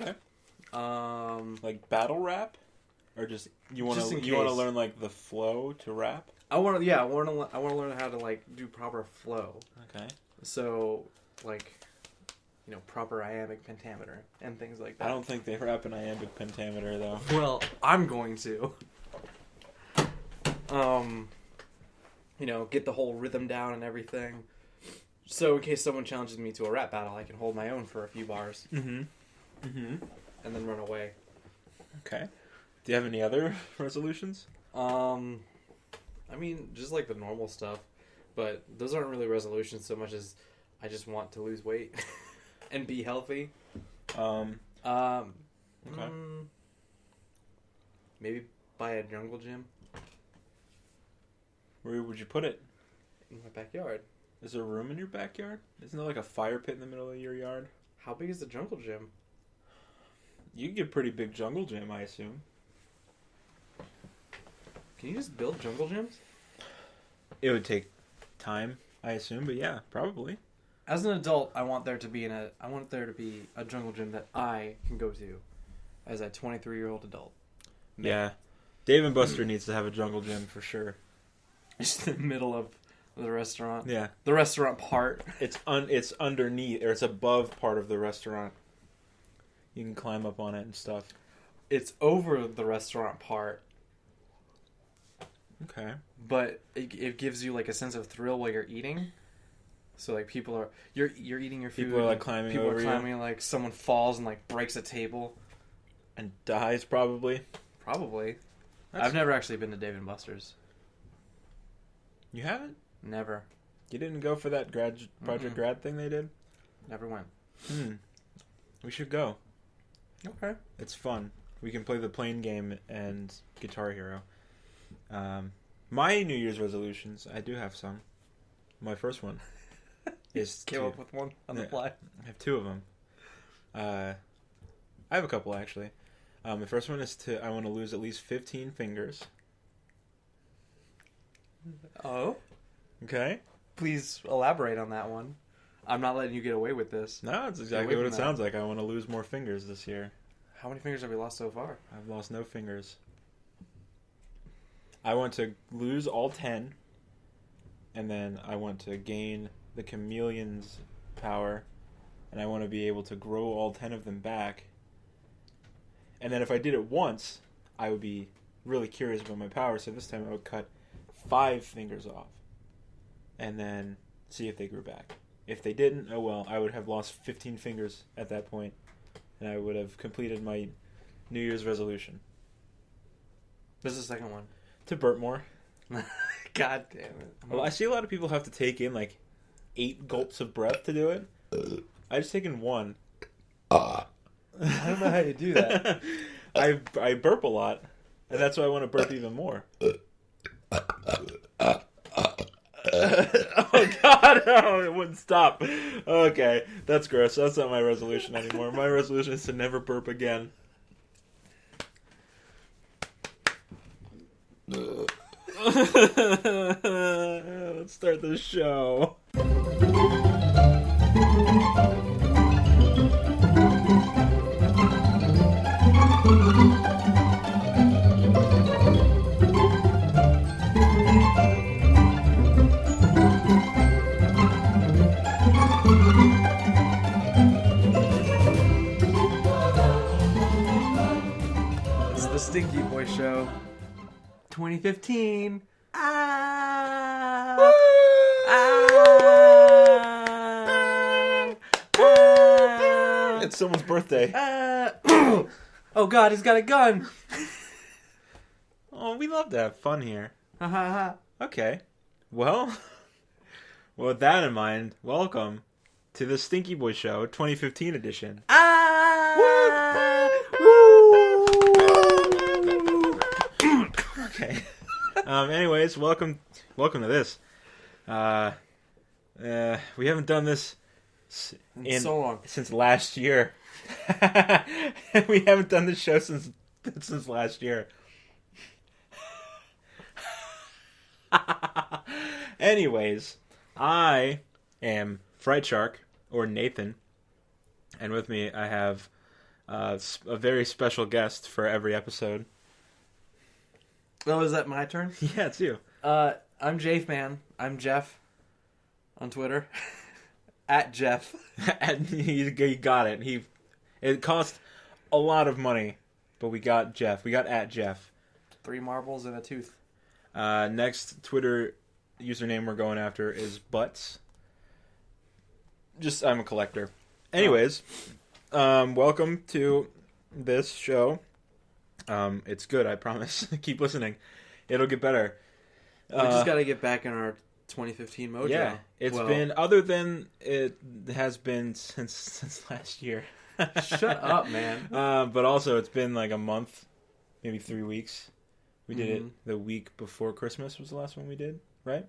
Okay. Like battle rap, or just you want to learn like the flow to rap. I want to learn how to like do proper flow. Okay. So like, proper iambic pentameter and things like that. I don't think they rap in iambic pentameter though. Well, I'm going to. Get the whole rhythm down and everything. So in case someone challenges me to a rap battle, I can hold my own for a few bars. Mm-hmm. Mm-hmm. And then run away. Okay. Do you have any other resolutions? Just like the normal stuff. But those aren't really resolutions so much as I just want to lose weight and be healthy. Okay. Maybe buy a jungle gym. Where would you put it? In my backyard. Is there room in your backyard? Isn't there like a fire pit in the middle of your yard? How big is the jungle gym? You can get a pretty big jungle gym, I assume. Can you just build jungle gyms? It would take time, I assume, but yeah, probably. As an adult, I want there to be a jungle gym that I can go to as a 23-year-old adult. Yeah. Dave & Buster needs to have a jungle gym for sure. Just in the middle of the restaurant. Yeah. The restaurant part. It's underneath, or it's above part of the restaurant. You can climb up on it and stuff. It's over the restaurant part. Okay. But it gives you like a sense of thrill while you're eating. So like you're eating your food. People are like climbing over you. People are climbing, like someone falls and like breaks a table. And dies probably. Probably. I've never actually been to Dave & Buster's. You haven't? Never. You didn't go for that Project Grad thing they did? Never went. We should go. Okay. It's fun. We can play the plane game and Guitar Hero. My New Year's resolutions, I do have some. My first one is came up with one on the fly. I have two of them. I have a couple actually. The first one is I want to lose at least 15 fingers. Oh? Okay. Please elaborate on that one. I'm not letting you get away with this. No, it's exactly what it sounds like. I want to lose more fingers this year. How many fingers have we lost so far? I've lost no fingers. I want to lose all 10, and then I want to gain the chameleon's power, and I want to be able to grow all 10 of them back. And then if I did it once, I would be really curious about my power, so this time I would cut 5 fingers off, and then see if they grew back. If they didn't, oh well, I would have lost 15 fingers at that point, and I would have completed my New Year's resolution. This is the second one. To burp more. God damn it. Well, I see a lot of people have to take in like 8 gulps of breath to do it. I just taken 1. I don't know how you do that. I burp a lot, and that's why I want to burp even more. Oh God! No, it wouldn't stop. Okay, that's gross. That's not my resolution anymore. My resolution is to never burp again. Let's start the show. This is the Stinky Boy Show. 2015. It's someone's birthday. Oh God, he's got a gun. Oh, we love to have fun here. Ha ha ha. Okay. Well, with that in mind, welcome to the Stinky Boy Show 2015 edition. Okay. Anyways, welcome to this. We haven't done this so long since last year. We haven't done this show since last year. Anyways, I am Fright Shark, or Nathan, and with me I have a very special guest for every episode. Oh, is that my turn? Yeah, it's you. I'm Jafe-Man. I'm Jeff on Twitter. At Jeff. He got it. It cost a lot of money, but we got Jeff. We got at Jeff. 3 marbles and a tooth. Next Twitter username we're going after is Butts. I'm a collector. Anyways, welcome to this show. It's good, I promise. Keep listening. It'll get better. We just got to get back in our 2015 mojo. Yeah, it's been, other than it has been since last year. Shut up, man. But also, it's been like a month, maybe 3 weeks. We did it the week before Christmas was the last one we did, right?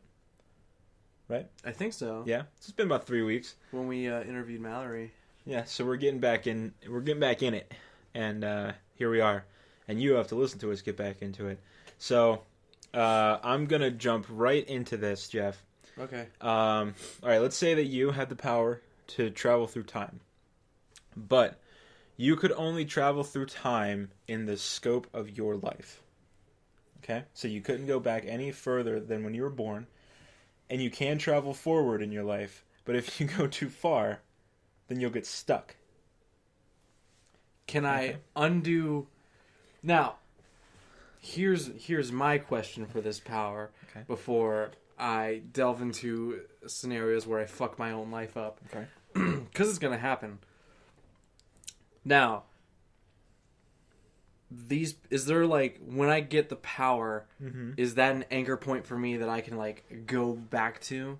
Right? I think so. Yeah, it's been about 3 weeks. When we interviewed Mallory. Yeah, so we're getting back in it. And here we are. And you have to listen to us get back into it. So, I'm going to jump right into this, Jeff. Okay. All right, let's say that you had the power to travel through time. But you could only travel through time in the scope of your life. Okay? So you couldn't go back any further than when you were born. And you can travel forward in your life. But if you go too far, then you'll get stuck. Can I undo... Now, here's my question for this power before I delve into scenarios where I fuck my own life up. Okay. Because it's going to happen. Now, is there like, when I get the power, is that an anchor point for me that I can like go back to?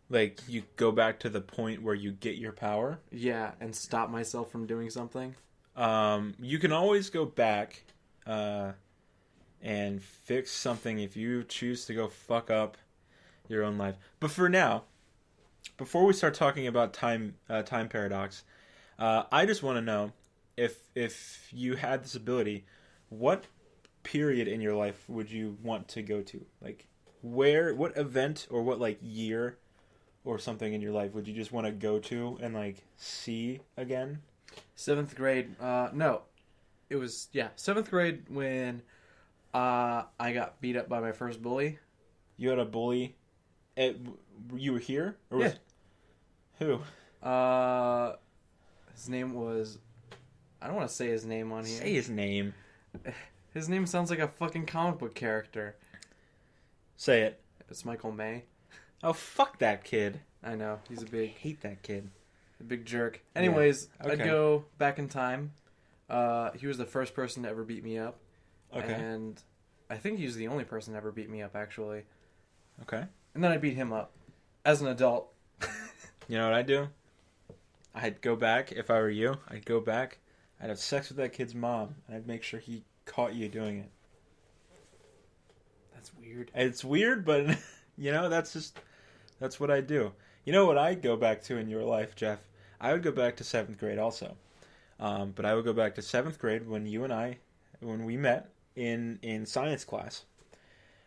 Like, you go back to the point where you get your power? Yeah, and stop myself from doing something? You can always go back and fix something if you choose to go fuck up your own life. But for now, before we start talking about time paradox, I just want to know if you had this ability, what period in your life would you want to go to? Like, what event or what like year or something in your life would you just want to go to and like see again? 7th grade. No, it was 7th grade when I got beat up by my first bully. You had a bully. You were here, or yeah. Who? His name was. I don't want to say his name on here. Say his name. His name sounds like a fucking comic book character. Say it. It's Michael May. Oh, fuck that kid. I know. He's a big... I hate that kid. A big jerk. Anyways, yeah. Okay. I'd go back in time. He was the first person to ever beat me up. Okay. And I think he was the only person to ever beat me up, actually. Okay. And then I beat him up. As an adult. You know what I'd do? I'd go back, if I were you, I'd go back, I'd have sex with that kid's mom, and I'd make sure he caught you doing it. That's weird. It's weird, but, you know, that's what I do. You know what I'd go back to in your life, Jeff? I would go back to 7th grade also. But I would go back to 7th grade when we met in science class.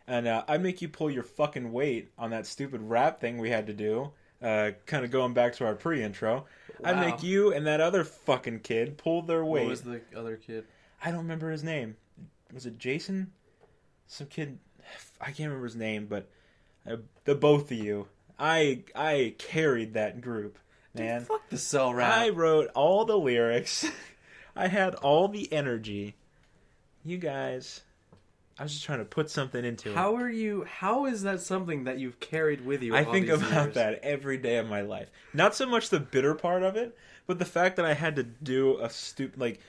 And I'd make you pull your fucking weight on that stupid rap thing we had to do. Kind of going back to our pre-intro. Wow. I'd make you and that other fucking kid pull their weight. What was the other kid? I don't remember his name. Was it Jason? Some kid. I can't remember his name, but the both of you. I carried that group, man. Dude, fuck the cell rap. I wrote all the lyrics. I had all the energy. You guys, I was just trying to put something into it. How is that something that you've carried with you? I think about that every day of my life. Not so much the bitter part of it, but the fact that I had to do a stupid, like,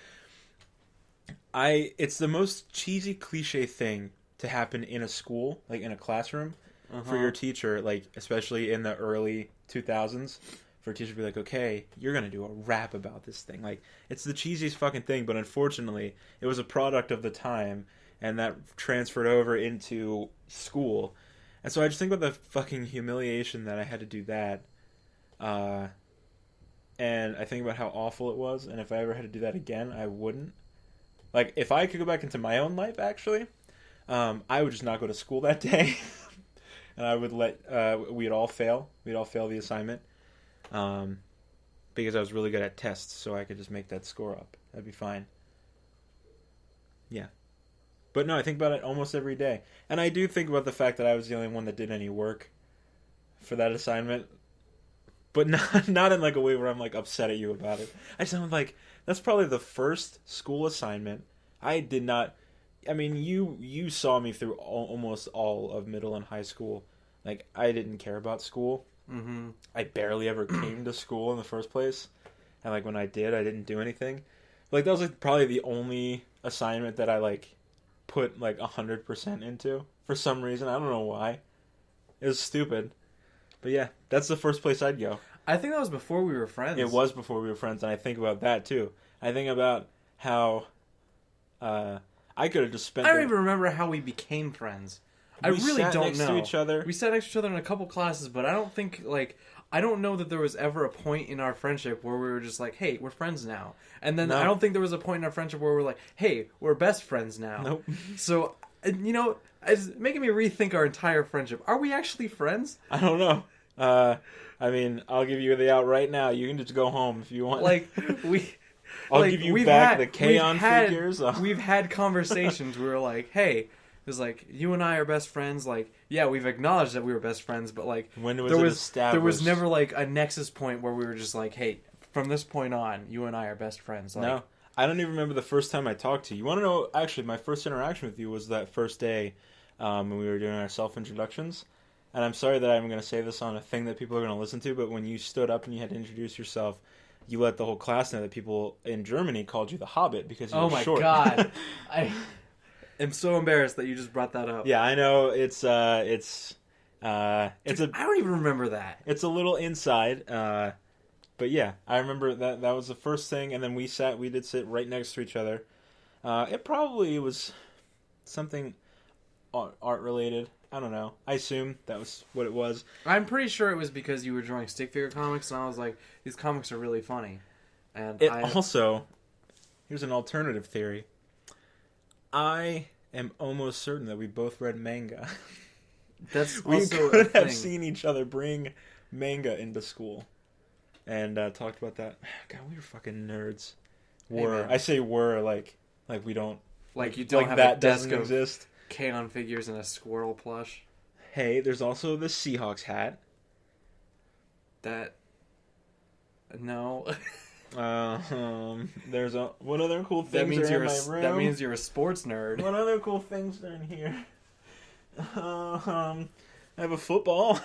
it's the most cheesy cliche thing to happen in a school, like in a classroom, for your teacher, like, especially in the early 2000s, for a teacher to be like, okay, you're going to do a rap about this thing. Like, it's the cheesiest fucking thing, but unfortunately, it was a product of the time, and that transferred over into school. And so I just think about the fucking humiliation that I had to do that. And I think about how awful it was, and if I ever had to do that again, I wouldn't. Like, if I could go back into my own life, actually, I would just not go to school that day. And I would we'd all fail. We'd all fail the assignment. because I was really good at tests, so I could just make that score up. That'd be fine. Yeah. But no, I think about it almost every day. And I do think about the fact that I was the only one that did any work for that assignment. But not in like a way where I'm like upset at you about it. I just am like, that's probably the first school assignment. I did not... I mean, you saw me through almost all of middle and high school. Like, I didn't care about school. Mm-hmm. I barely ever came to school in the first place. And like when I did, I didn't do anything. Like, that was like probably the only assignment that I like put like 100% into for some reason. I don't know why. It was stupid. But yeah, that's the first place I'd go. I think that was before we were friends. It was before we were friends, and I think about that too. I think about how I could have just spent... I don't even remember how we became friends. I really don't know. We sat next to each other. We sat next to each other in a couple classes, but I don't think, like... I don't know that there was ever a point in our friendship where we were just like, hey, we're friends now. And then I don't think there was a point in our friendship where we're like, hey, we're best friends now. Nope. So, you know, it's making me rethink our entire friendship. Are we actually friends? I don't know. I mean, I'll give you the out right now. You can just go home if you want. Like, I'll give you back the K-On figures. We've had conversations where we're like, hey, it's like, you and I are best friends. Like, yeah, we've acknowledged that we were best friends, but like, when was it established? There was never like a nexus point where we were just like, hey, from this point on, you and I are best friends. Like, no, I don't even remember the first time I talked to you. You want to know? Actually, my first interaction with you was that first day when we were doing our self-introductions. And I'm sorry that I'm going to say this on a thing that people are going to listen to, but when you stood up and you had to introduce yourself, you let the whole class know that people in Germany called you the Hobbit because you were short. Oh my god. I'm so embarrassed that you just brought that up. Yeah, I know. It's Dude, I don't even remember that. It's a little inside, but yeah, I remember that was the first thing, and then we did sit right next to each other. It probably was something art related. I don't know. I assume that was what it was. I'm pretty sure it was because you were drawing stick figure comics, and I was like, these comics are really funny. And also, here's an alternative theory. I am almost certain that we both read manga. That's we also could a thing. have seen each other bring manga into school and talked about that. God, we were fucking nerds. I say were like we don't you don't like have that a desk doesn't exist. K-On figures and a squirrel plush. Hey, there's also the Seahawks hat. No. There's what other cool things are in my room? That means you're a sports nerd. What other cool things are in here? I have a football.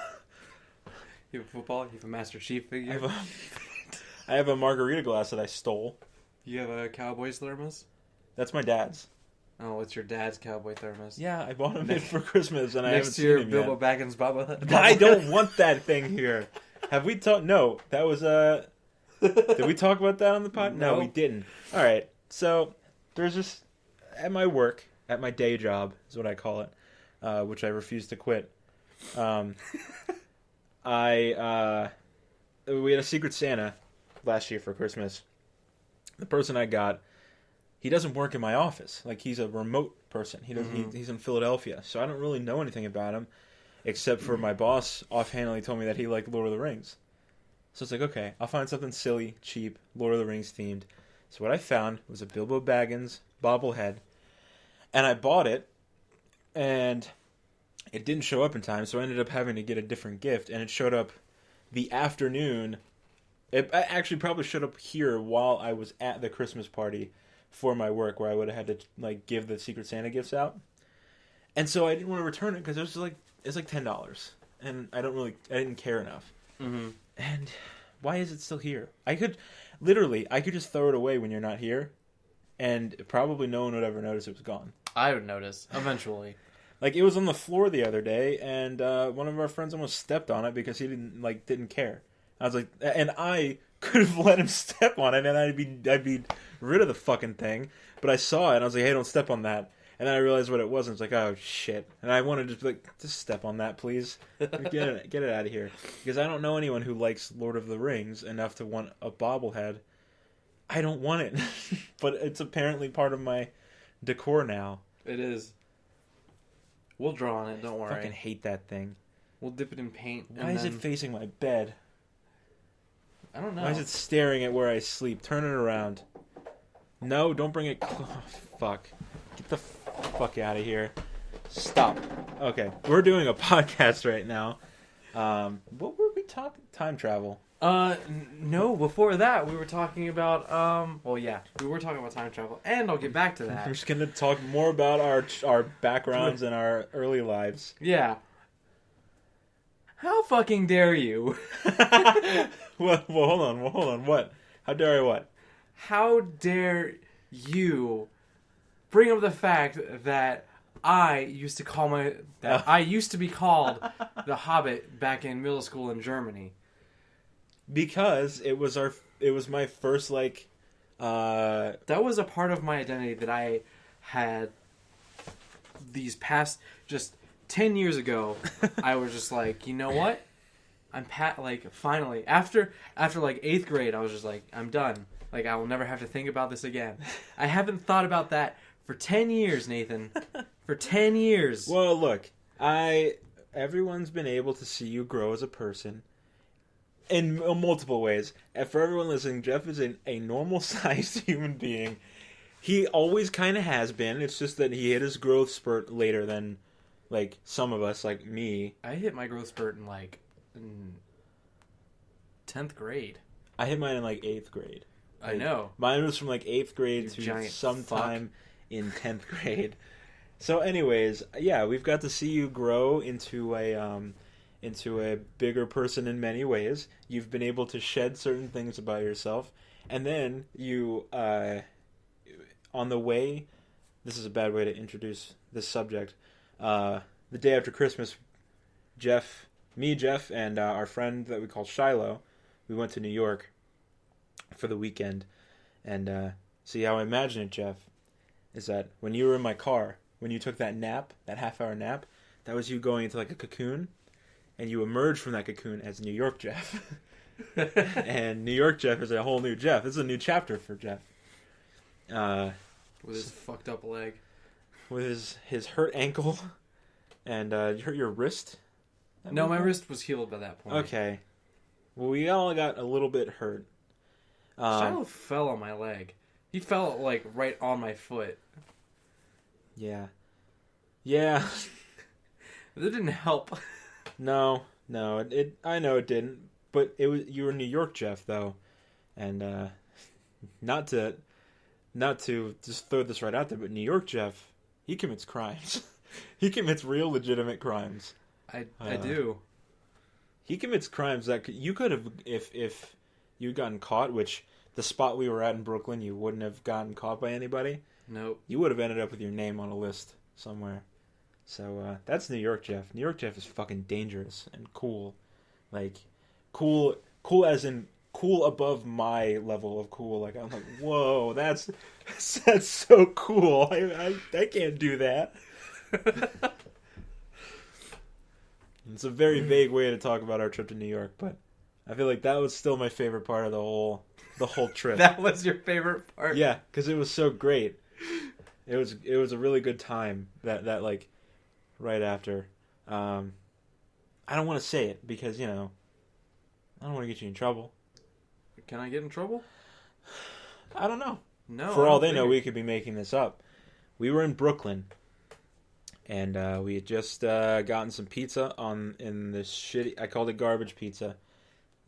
You have a football? You have a Master Chief figure? I have a margarita glass that I stole. You have a Cowboys thermos? That's my dad's. Oh, it's your dad's cowboy thermos. Yeah, I bought him it for Christmas, and I haven't seen him yet. Next to your Bilbo Baggins bobblehead. I don't want that thing here. Have we talked? No, that was Did we talk about that on the pod? No, we didn't. All right, so there's just at my work, at my day job is what I call it, which I refuse to quit. We had a Secret Santa last year for Christmas. The person I got, he doesn't work in my office. Like, he's a remote person. He doesn't. He's in Philadelphia, so I don't really know anything about him, except for my boss offhandedly told me that he liked Lord of the Rings. So it's like, okay, I'll find something silly, cheap, Lord of the Rings themed. So what I found was a Bilbo Baggins bobblehead, and I bought it, and it didn't show up in time, so I ended up having to get a different gift, and it showed up the afternoon. It actually probably showed up here while I was at the Christmas party for my work, where I would have had to like give the Secret Santa gifts out, and so I didn't want to return it because it's like $10, and I didn't care enough. Mm-hmm. And why is it still here? I could just throw it away when you're not here, and probably no one would ever notice it was gone. I would notice eventually. Like, it was on the floor the other day, and one of our friends almost stepped on it because he didn't care. I was like, and I could have let him step on it, and I'd be rid of the fucking thing. But I saw it, and I was like, hey, don't step on that. And then I realized what it was, and it's like, oh shit. And I wanted to be like, just step on that, please. Get it out of here. Because I don't know anyone who likes Lord of the Rings enough to want a bobblehead. I don't want it. But it's apparently part of my decor now. It is. We'll draw on it, don't worry. I fucking hate that thing. We'll dip it in paint. Why is it facing my bed? I don't know. Why is it staring at where I sleep? Turn it around. No, don't bring it. Oh, fuck. Get the fuck out of here. Stop. Okay, we're doing a podcast right now. What were we talking? Time travel. No, before that, we were talking about, well, yeah, we were talking about time travel, and I'll get back to that. We're just gonna talk more about our backgrounds and our early lives. Yeah. How fucking dare you? Well, hold on. What? How dare I what? How dare you bring up the fact that I used to be called the Hobbit back in middle school in Germany. Because it was my first that was a part of my identity that I had these past just 10 years ago. I was just like, you know what? I'm finally after 8th grade, I was just like, I'm done. Like, I will never have to think about this again. I haven't thought about that for 10 years, Nathan. For 10 years. Well, look, everyone's been able to see you grow as a person in multiple ways. And for everyone listening, Jeff is a normal-sized human being. He always kind of has been. It's just that he hit his growth spurt later than, like, some of us, like me. I hit my growth spurt in 10th grade. I hit mine in, 8th grade. I know. Mine was from, 8th grade to sometime in 10th grade. So, anyways, yeah, we've got to see you grow into a bigger person in many ways. You've been able to shed certain things about yourself. And then you, on the way, this is a bad way to introduce this subject. The day after Christmas, Jeff, and our friend that we call Shiloh, we went to New York for the weekend. And see, how I imagine it, Jeff, is that when you were in my car, when you took that nap, that half-hour nap, that was you going into, a cocoon. And you emerge from that cocoon as New York Jeff. And New York Jeff is a whole new Jeff. This is a new chapter for Jeff. With his fucked up leg. With his hurt ankle. And you hurt your wrist? No, my wrist was healed by that point. Okay. Well, we all got a little bit hurt. Shiloh fell on my leg. He fell, right on my foot. Yeah. Yeah. That didn't help. No, I know it didn't, but you were New York Jeff though, and not to just throw this right out there, but New York Jeff, he commits crimes. He commits real legitimate crimes. I do. He commits crimes that you could have, if you'd gotten caught, which the spot we were at in Brooklyn, you wouldn't have gotten caught by anybody. Nope. You would have ended up with your name on a list somewhere. So, that's New York Jeff. New York Jeff is fucking dangerous and cool. Cool as in cool above my level of cool. I'm like, whoa, that's so cool. I can't do that. It's a very vague way to talk about our trip to New York, but I feel like that was still my favorite part of the whole trip. That was your favorite part? Yeah, because it was so great. It was a really good time, that right after. I don't want to say it because, I don't want to get you in trouble. Can I get in trouble? I don't know. No. For all they know, we could be making this up. We were in Brooklyn, and we had just gotten some pizza in this shitty, I called it garbage pizza.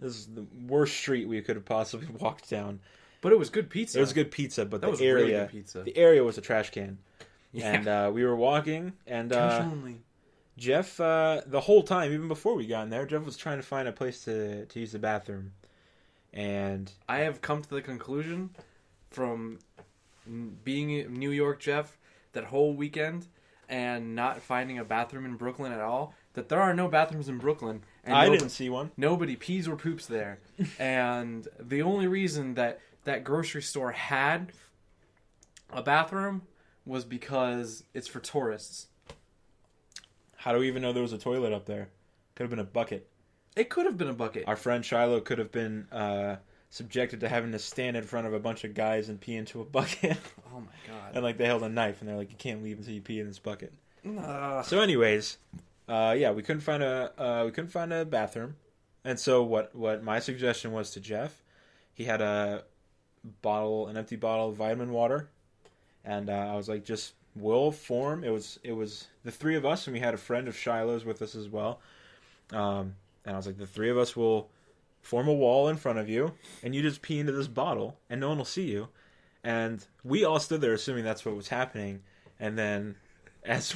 This is the worst street we could have possibly walked down. But it was good pizza. It was good pizza, but the area was a trash can. Yeah. And we were walking, and only. Jeff, the whole time, even before we got in there, Jeff was trying to find a place to use the bathroom. And I have come to the conclusion from being in New York Jeff that whole weekend and not finding a bathroom in Brooklyn at all, that there are no bathrooms in Brooklyn. And I didn't see one. Nobody pees or poops there. And the only reason that grocery store had a bathroom was because it's for tourists. How do we even know there was a toilet up there? Could have been a bucket. It could have been a bucket. Our friend Shiloh could have been subjected to having to stand in front of a bunch of guys and pee into a bucket. Oh my god. And they held a knife and they're like, you can't leave until you pee in this bucket. So anyways, we couldn't find a bathroom. And so what my suggestion was to Jeff, he had an empty bottle of vitamin water, and I was like, just we'll form. It was the three of us, and we had a friend of Shiloh's with us as well. And I was like, the three of us will form a wall in front of you, and you just pee into this bottle, and no one will see you. And we all stood there assuming that's what was happening. And then as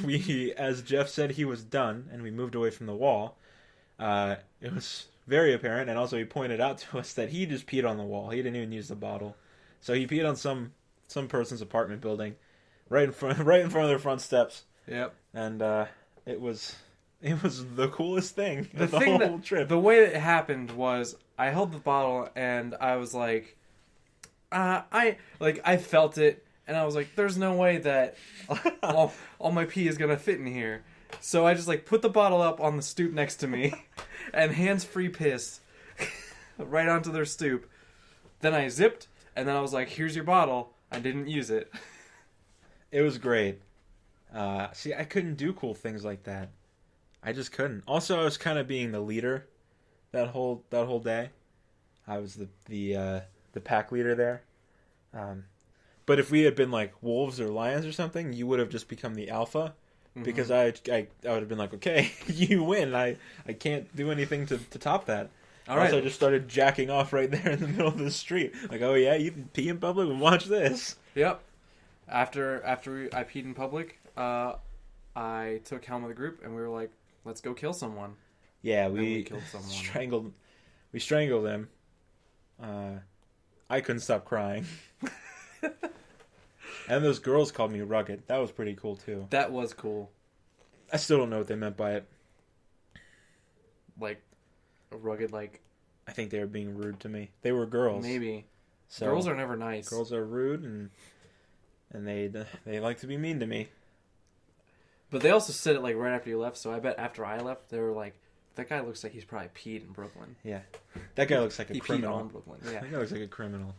Jeff said he was done, and we moved away from the wall, it was very apparent, and also he pointed out to us that he just peed on the wall. He didn't even use the bottle. So he peed on some person's apartment building, right in front of their front steps. Yep. And it was the coolest thing of the whole trip. The way it happened was I held the bottle and I was like, I felt it, and I was like, there's no way that all my pee is gonna fit in here. So I just like put the bottle up on the stoop next to me, and hands-free pissed right onto their stoop. Then I zipped, and then I was like, here's your bottle. I didn't use it. It was great. See, I couldn't do cool things like that. I just couldn't. Also, I was kind of being the leader that whole day. I was the pack leader there. But if we had been like wolves or lions or something, you would have just become the alpha. Because I would have been like, okay, you win. I can't do anything to top that. All right. So I just started jacking off right there in the middle of the street. Like, oh yeah, you can pee in public? Well, watch this. Yep. After I peed in public, I took helm of the group and we were like, let's go kill someone. Yeah, we killed someone. We strangled him. I couldn't stop crying. And those girls called me rugged. That was pretty cool, too. That was cool. I still don't know what they meant by it. Like, rugged, like... I think they were being rude to me. They were girls. Maybe. So, girls are never nice. Girls are rude, and they like to be mean to me. But they also said it, like, right after you left, so I bet after I left, they were like, that guy looks like he's probably peed in Brooklyn. Yeah. That guy looks like a criminal. He peed on Brooklyn, yeah. That guy looks like a criminal.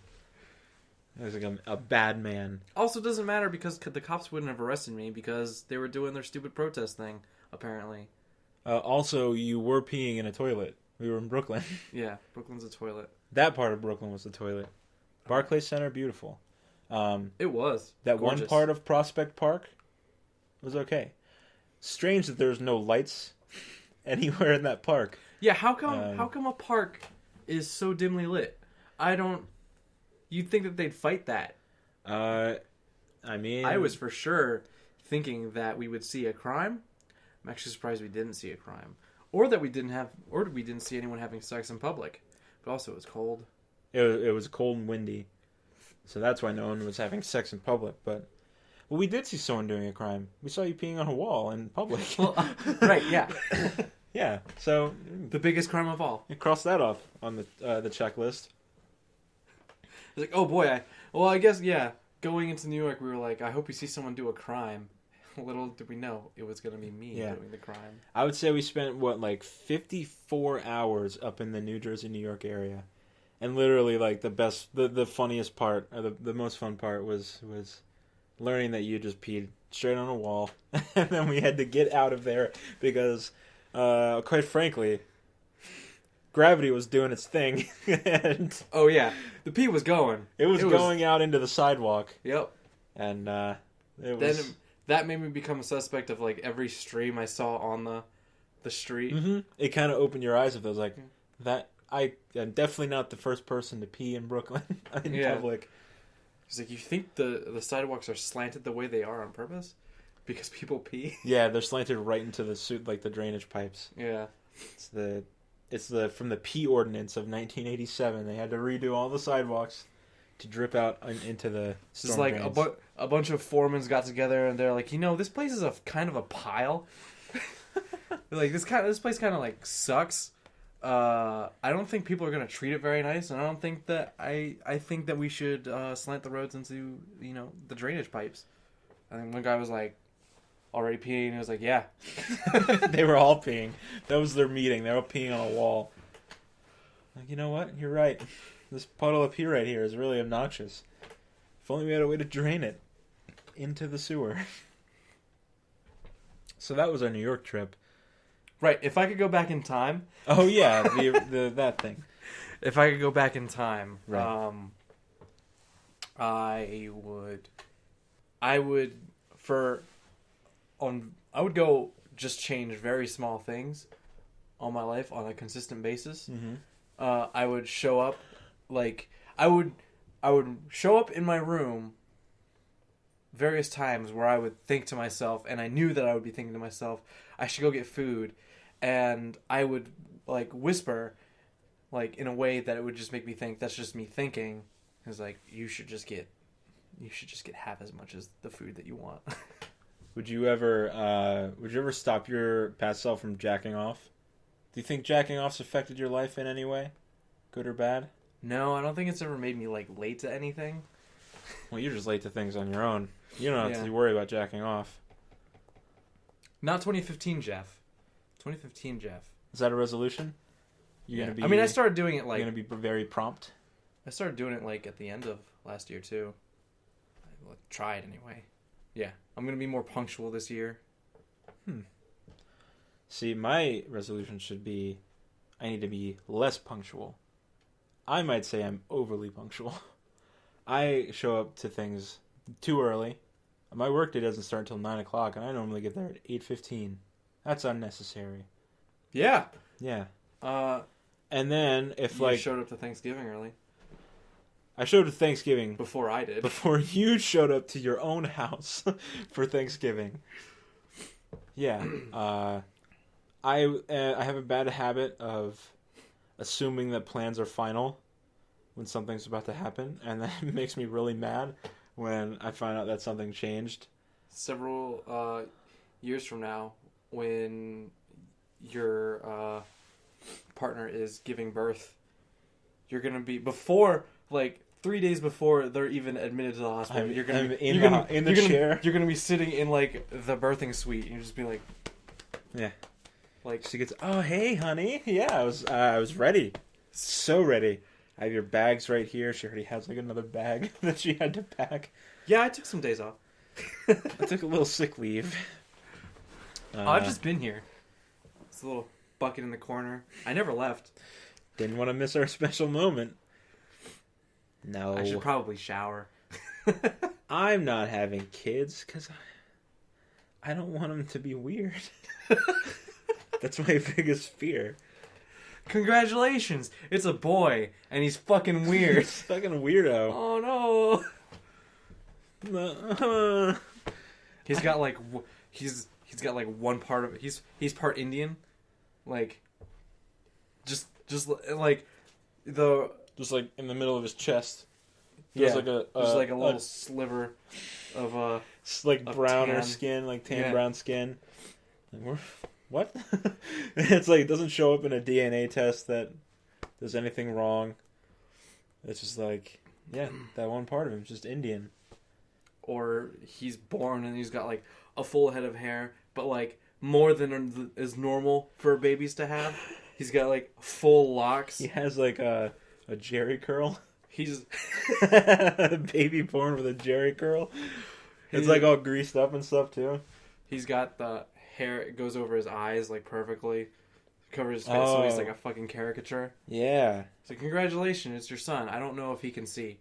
He looks like a bad man. Also, it doesn't matter because the cops wouldn't have arrested me because they were doing their stupid protest thing, apparently. Also, you were peeing in a toilet. We were in Brooklyn. Yeah, Brooklyn's a toilet. That part of Brooklyn was the toilet. Barclays Center, beautiful. It was. That gorgeous. One part of Prospect Park was okay. Strange that there's no lights anywhere in that park. Yeah, how come a park is so dimly lit? You'd think that they'd fight that. I mean... I was for sure thinking that we would see a crime. I'm actually surprised we didn't see a crime. Or that we didn't see anyone having sex in public. But also it was cold. It was cold and windy. So that's why no one was having sex in public. But we did see someone doing a crime. We saw you peeing on a wall in public. Well, right, yeah. Yeah, so... The biggest crime of all. You crossed that off on the checklist. It's like, oh boy, I guess, yeah, going into New York, we were like, I hope we see someone do a crime. Little did we know it was going to be me doing the crime. I would say we spent, 54 hours up in the New Jersey, New York area. And literally, the funniest part, or the most fun part was learning that you just peed straight on a wall. And then we had to get out of there because, quite frankly... Gravity was doing its thing. And oh, yeah. The pee was going. It was going out into the sidewalk. Yep. And that made me become a suspect of, every stream I saw on the street. Mm-hmm. It kind of opened your eyes if it was like, I am definitely not the first person to pee in Brooklyn in public. It's like, you think the sidewalks are slanted the way they are on purpose? Because people pee? Yeah, they're slanted right into the drainage pipes. Yeah. It's from the P ordinance of 1987. They had to redo all the sidewalks to drip out into the storm drains. It's like a bunch of foremans got together and they're like, this place is kind of a pile. Like this place kind of sucks. I don't think people are gonna treat it very nice, and I don't think that I think that we should slant the roads into the drainage pipes. I think one guy was like, already peeing, and he was like, yeah. They were all peeing. That was their meeting. They were all peeing on a wall. Like, you know what? You're right. This puddle of pee right here is really obnoxious. If only we had a way to drain it into the sewer. So that was our New York trip. Right. If I could go back in time. Oh yeah, the that thing. If I could go back in time, Right. I would I would go just change very small things on my life on a consistent basis. Mm-hmm. I would show up I would show up in my room various times where I would think to myself, and I knew that I would be thinking to myself, I should go get food, and I would whisper in a way that it would just make me think that's just me thinking. It's you should just get half as much as the food that you want. Would you ever stop your past self from jacking off? Do you think jacking off's affected your life in any way, good or bad? No, I don't think it's ever made me late to anything. Well, you're just late to things on your own. You don't have Yeah. to worry about jacking off. Not 2015 Jeff. 2015 Jeff. Is that a resolution? Yeah. Gonna be, I mean, I started doing it you're gonna be very prompt. I started doing it at the end of last year too. I tried anyway. Yeah, I'm gonna be more punctual this year. See, my resolution should be, I need to be less punctual. I might say I'm overly punctual. I show up to things too early. My workday doesn't start until 9 o'clock, and I normally get there at 8:15. That's unnecessary. Yeah. Yeah. Uh, And then, if you showed up to Thanksgiving early I showed up to Thanksgiving before I did. before you showed up to your own house for Thanksgiving. Yeah. I have a bad habit of assuming that plans are final when something's about to happen, and that makes me really mad when I find out that something changed. Several years from now, when your partner is giving birth, you're gonna be 3 days before they're even admitted to the hospital. I'm You're gonna be in the chair. You're gonna be sitting in the birthing suite, and you just be like, Yeah. She gets, oh hey honey, yeah, I was ready, so ready. I have your bags right here. She already has another bag that she had to pack. yeah, I took some days off. I took a little sick leave. I've just been here. It's a little bucket in the corner. I never left. Didn't want to miss our special moment. No. I should probably shower. I'm not having kids because I don't want them to be weird. That's my biggest fear. Congratulations! It's a boy, and he's fucking weird. He's fucking weirdo. Oh no! He's got he's got one part of it. He's part Indian, just the Just in the middle of his chest. yeah, There's just a little sliver of browner tan. skin, tan Yeah. brown skin. What? It's it doesn't show up in a DNA test that there's anything wrong. It's just that one part of him is just Indian. or he's born and he's got a full head of hair, but more than is normal for babies to have. He's got full locks. He has a Jerry curl. He's A baby born with a Jerry curl. It's all greased up and stuff too. he's got the hair. It goes over his eyes perfectly, covers his face, so he's a fucking caricature. Yeah. So congratulations, it's your son. I don't know if he can see,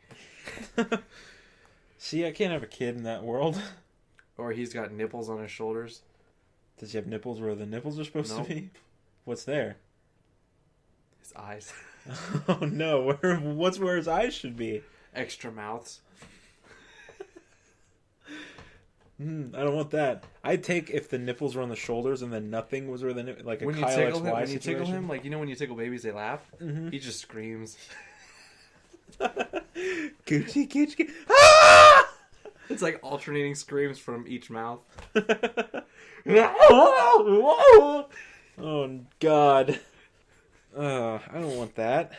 See, I can't have a kid in that world. or he's got nipples on his shoulders. Does he have nipples where the nipples are supposed Nope. to be? What's there? His eyes, Oh no, what's where his eyes should be? extra mouths. I don't want that. I'd take if the nipples were on the shoulders and then nothing was where the like a When you Kyle tickle XY him, situation. when you tickle babies, they laugh. Mhm. He just screams. Gucci, Gucci. Ah! It's alternating screams from each mouth. Oh God. I don't want that.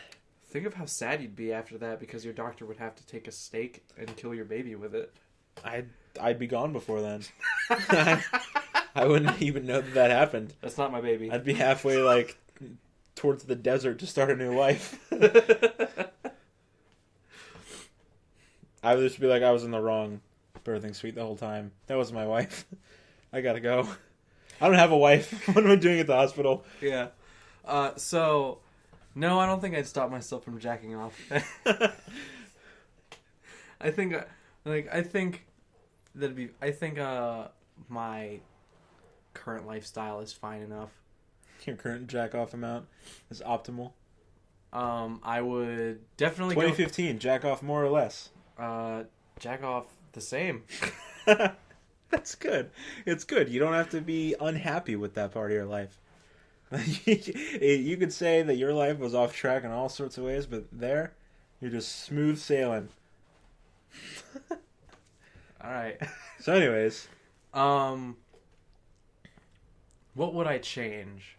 Think of how sad you'd be after that, because your doctor would have to take a stake and kill your baby with it. I'd be gone before then. I wouldn't even know that happened. That's not my baby. I'd be halfway towards the desert to start a new life. I would just be I was in the wrong birthing suite the whole time. That was my wife. I gotta go. I don't have a wife. What am I doing at the hospital? Yeah. So, no, I don't think I'd stop myself from jacking off. I think that'd be. I think my current lifestyle is fine enough. Your current jack off amount is optimal. I would definitely 2015, jack off more or less. Jack off the same. That's good. It's good. You don't have to be unhappy with that part of your life. You could say that your life was off track in all sorts of ways, but there, you're just smooth sailing. All right. So, anyways, what would I change?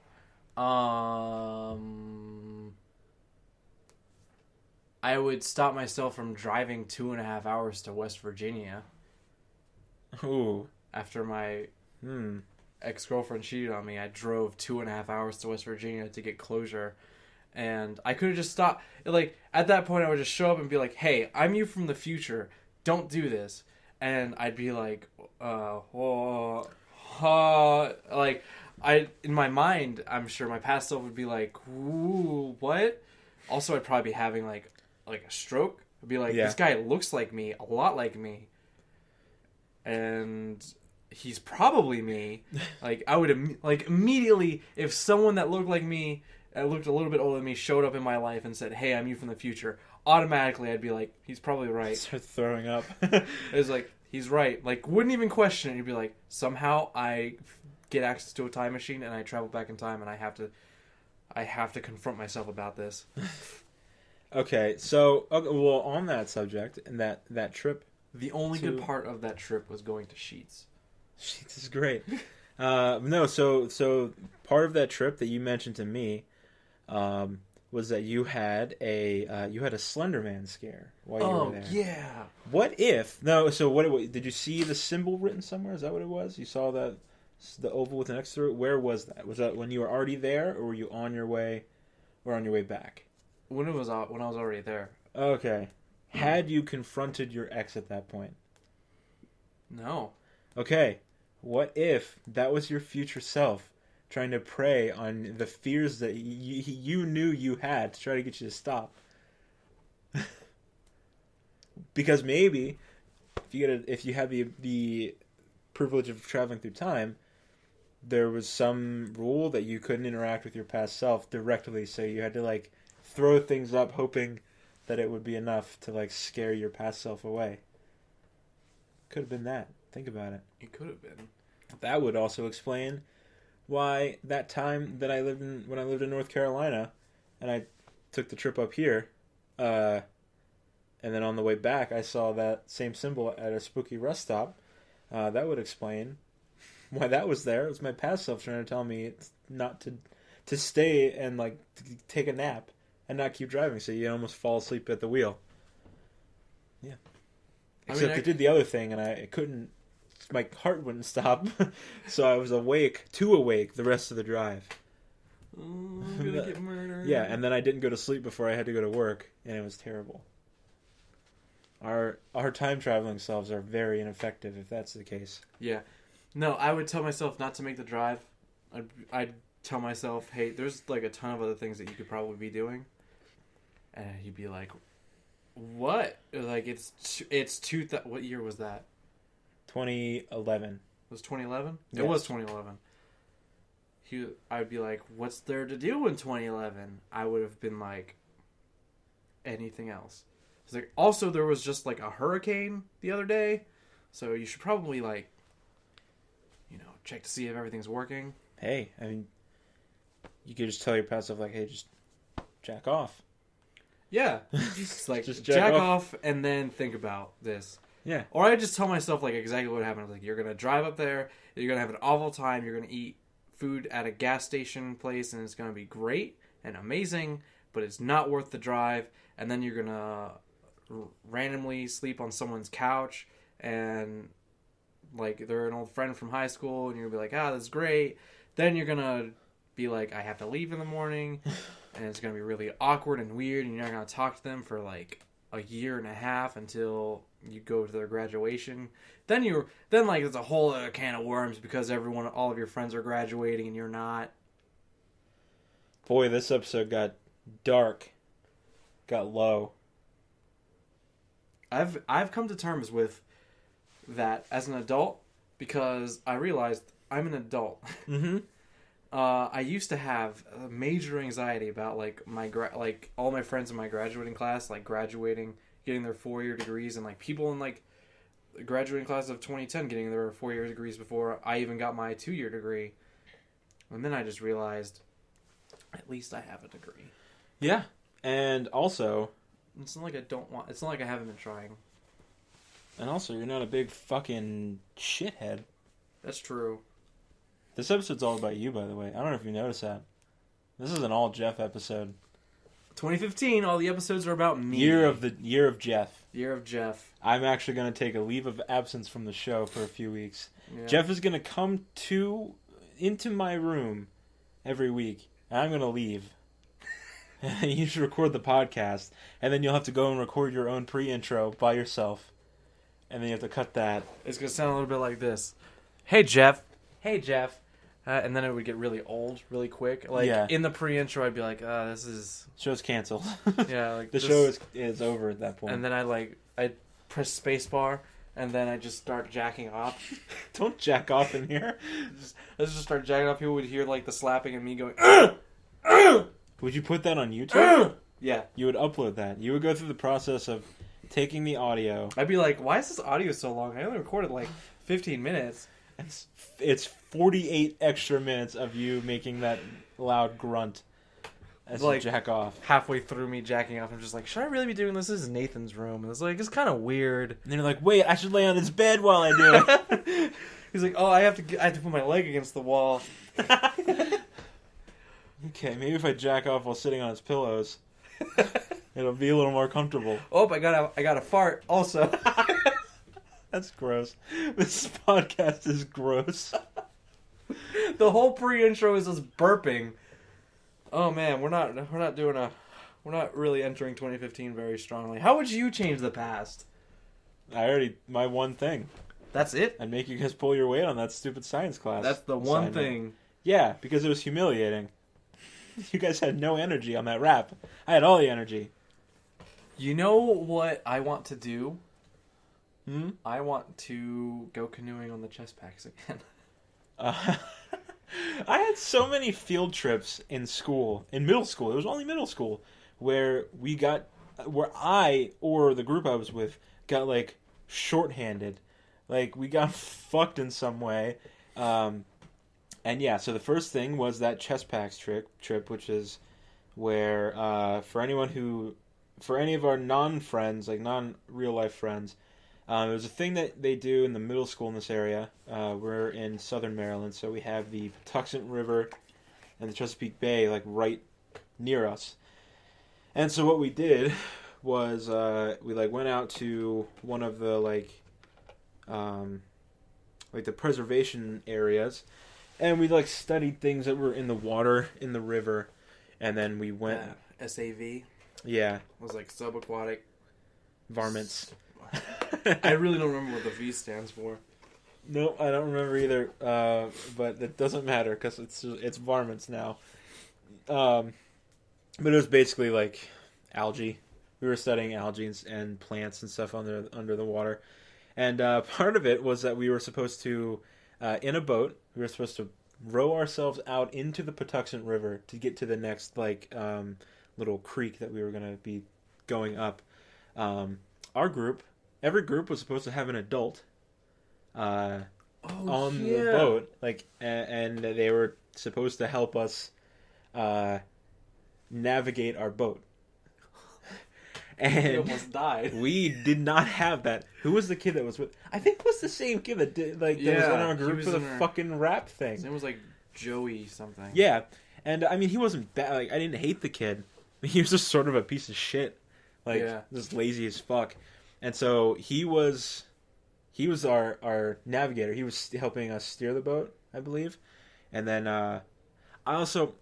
I would stop myself from driving 2.5 hours to West Virginia. ooh, After my ex-girlfriend cheated on me, I drove 2.5 hours to West Virginia to get closure. And I could have just stopped. Like, at that point, I would just show up and be like, hey, I'm you from the future. Don't do this. And I'd be like, like, in my mind, I'm sure my past self would be like, ooh, what? Also, I'd probably be having, like a stroke. I'd be like, this guy looks like me, a lot like me. And he's probably me. Like, I would, immediately, if someone that looked like me, looked a little bit older than me, showed up in my life and said, hey, I'm you from the future, automatically I'd be like, he's probably right. Start throwing up. It was like, he's right. Like, wouldn't even question it. You'd be like, somehow I get access to a time machine and I travel back in time and I have to confront myself about this. Okay, so well, on that subject and that trip, the only good part of that trip was going to Sheetz. Sheetz is great. No, so part of that trip that you mentioned to me was that you had a Slender Man scare while you were there. Oh yeah. What if what did you see the symbol written somewhere? Is that what it was? You saw the oval with an X through it? Where was that? Was that when you were already there, or were you on your way back? When I was already there. Okay. Had you confronted your ex at that point? No. Okay. What if that was your future self trying to prey on the fears that you knew you had to try to get you to stop? Because maybe if you had the privilege of traveling through time, there was some rule that you couldn't interact with your past self directly, so you had to like throw things up hoping that it would be enough to like scare your past self away. Could have been that. Think about it. It could have been. That would also explain why that time that when I lived in North Carolina and I took the trip up here, and then on the way back I saw that same symbol at a spooky rest stop. That would explain why that was there. It was my past self trying to tell me not to stay and like to take a nap and not keep driving, so you almost fall asleep at the wheel. Yeah. Except I did the other thing, and I couldn't. My heart wouldn't stop, so I was too awake the rest of the drive. Oh, I'm gonna get murdered. Yeah, and then I didn't go to sleep before I had to go to work, and it was terrible. Our time traveling selves are very ineffective if that's the case. Yeah. No, I would tell myself not to make the drive. I'd tell myself, hey, there's like a ton of other things that you could probably be doing. And he'd be like, what? Like, what year was that? 2011. It was 2011? Yes. It was 2011. I'd be like, what's there to do in 2011? I would have been like, anything else. It's like, also, there was just like a hurricane the other day, so you should probably like, check to see if everything's working. Hey, I mean, you could just tell your past self, like, hey, just jack off. Yeah. Just like, just jack off and then think about this. Yeah. Or I just tell myself, like, exactly what happened. Like, you're going to drive up there, you're going to have an awful time, you're going to eat food at a gas station place, and it's going to be great and amazing, but it's not worth the drive. And then you're going to randomly sleep on someone's couch, and like they're an old friend from high school, and you're gonna be like, that's great. Then you're gonna be like, I have to leave in the morning, and it's gonna be really awkward and weird, and you're not gonna talk to them for like a year and a half until you go to their graduation. Then like it's a whole other can of worms because all of your friends are graduating and you're not. Boy, this episode got dark, got low. I've come to terms with that as an adult because I realized I'm an adult. Mm-hmm. I used to have major anxiety about like like all my friends in my graduating class, like graduating, getting their 4-year degrees, and like people in like the graduating class of 2010 getting their 4-year degrees before I even got my 2-year degree. And then I just realized, at least I have a degree. Yeah, and also, it's not like it's not like I haven't been trying. And also, you're not a big fucking shithead. That's true. This episode's all about you, by the way. I don't know if you noticed that. This is an all Jeff episode. 2015, all the episodes are about me. Year of Jeff. Year of Jeff. I'm actually going to take a leave of absence from the show for a few weeks. Yeah. Jeff is going to come into my room every week, and I'm going to leave. You should record the podcast, and then you'll have to go and record your own pre-intro by yourself, and then you have to cut that. It's going to sound a little bit like this. Hey, Jeff. Hey, Jeff. And then it would get really old, really quick. Like, in the pre-intro, I'd be like, this is... Show's canceled. Yeah, like... The show is over at that point. And then I'd press spacebar, and then I just start jacking off. Don't jack off in here. I just start jacking off. People would hear, like, the slapping and me going, Would you put that on YouTube? Yeah. You would upload that. You would go through the process of taking the audio. I'd be like, why is this audio so long? I only recorded, like, 15 minutes. It's 48 extra minutes of you making that loud grunt as you jack off. Halfway through me jacking off, I'm just like, should I really be doing this? This is Nathan's room. And it's like, it's kind of weird. And you're like, wait, I should lay on his bed while I do it. He's like, oh, I have to put my leg against the wall. Okay, maybe if I jack off while sitting on his pillows, it'll be a little more comfortable. Oh, I got a fart also. That's gross. This podcast is gross. The whole pre-intro is us burping. Oh man, we're not really entering 2015 very strongly. How would you change the past? My one thing. That's it? I'd make you guys pull your weight on that stupid science class. That's the one thing. Yeah, because it was humiliating. You guys had no energy on that rap. I had all the energy. You know what I want to do? I want to go canoeing on the chest packs again. I had so many field trips in middle school. It was only middle school where I or the group I was with got like shorthanded, like we got fucked in some way. And yeah, so the first thing was that chest packs trip, which is where for any of our non-friends, like non-real life friends. It was a thing that they do in the middle school in this area. We're in southern Maryland, so we have the Patuxent River and the Chesapeake Bay like right near us. And so what we did was we like went out to one of the like the preservation areas, and we like studied things that were in the water in the river, and then we went SAV. Yeah, it was like subaquatic varmints. I really don't remember what the V stands for. No, I don't remember either. But it doesn't matter because it's varmints now. But it was basically like algae. We were studying algae and plants and stuff under the water, and part of it was that we were supposed to, in a boat, we were supposed to row ourselves out into the Patuxent River to get to the next little creek that we were going to be going up. Every group was supposed to have an adult on the boat, and they were supposed to help us navigate our boat. And we almost died. We did not have that. Who was the kid that was with? I think it was the same kid that did that was in our group for the fucking rap thing. His name was like Joey something. Yeah, and I mean he wasn't bad. Like I didn't hate the kid. He was just sort of a piece of shit, just lazy as fuck. And so he was our navigator. He was helping us steer the boat, I believe. And then I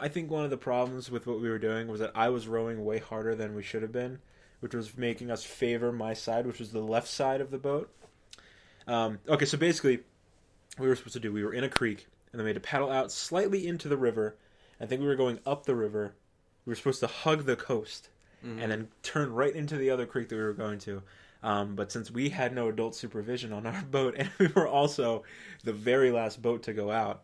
think one of the problems with what we were doing was that I was rowing way harder than we should have been, which was making us favor my side, which was the left side of the boat. Okay, so basically, what we were supposed to do, we were in a creek, and then we had to paddle out slightly into the river. I think we were going up the river. We were supposed to hug the coast, and then turn right into the other creek that we were going to. But since we had no adult supervision on our boat, and we were also the very last boat to go out,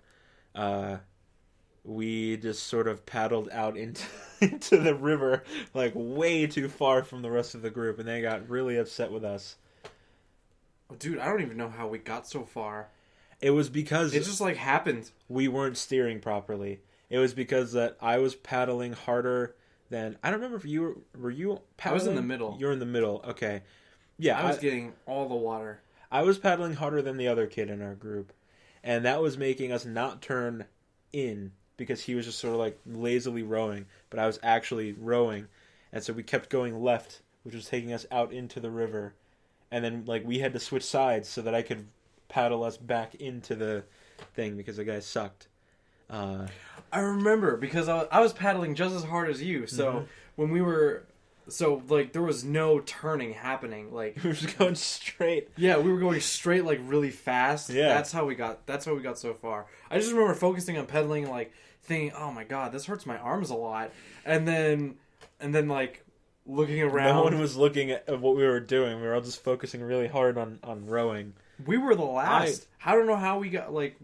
we just sort of paddled out into the river, like way too far from the rest of the group, and they got really upset with us. Oh, dude, I don't even know how we got so far. It was because it just like happened. We weren't steering properly. It was because that I was paddling harder than I don't remember if you were you paddling? I was in the middle. You're in the middle. Okay. Yeah, I was getting all the water. I was paddling harder than the other kid in our group, and that was making us not turn in because he was just sort of like lazily rowing, but I was actually rowing, and so we kept going left, which was taking us out into the river, and then like we had to switch sides so that I could paddle us back into the thing because the guy sucked. I remember because I was paddling just as hard as you, so when we were. So, like, there was no turning happening. Like, we were just going straight. Yeah, we were going straight, like, really fast. Yeah. That's how we got so far. I just remember focusing on pedaling and, like, thinking, oh my god, this hurts my arms a lot. And then like, looking around. No one was looking at what we were doing. We were all just focusing really hard on rowing. We were the last. I don't know how we got, like,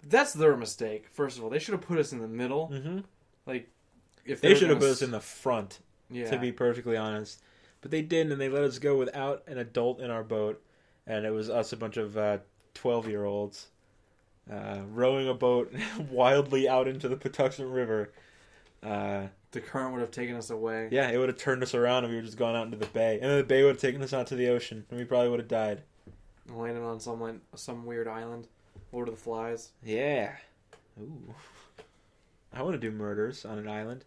that's their mistake, first of all. They should have put us in the middle. Mm-hmm. Like, if they should have put us in the front, yeah. to be perfectly honest. But they didn't, and they let us go without an adult in our boat. And it was us, a bunch of 12-year-olds, rowing a boat wildly out into the Patuxent River. The current would have taken us away. Yeah, it would have turned us around and we would have just gone out into the bay. And then the bay would have taken us out to the ocean, and we probably would have died. Landed on some weird island. Lord of the Flies. Yeah. Ooh. I want to do murders on an island.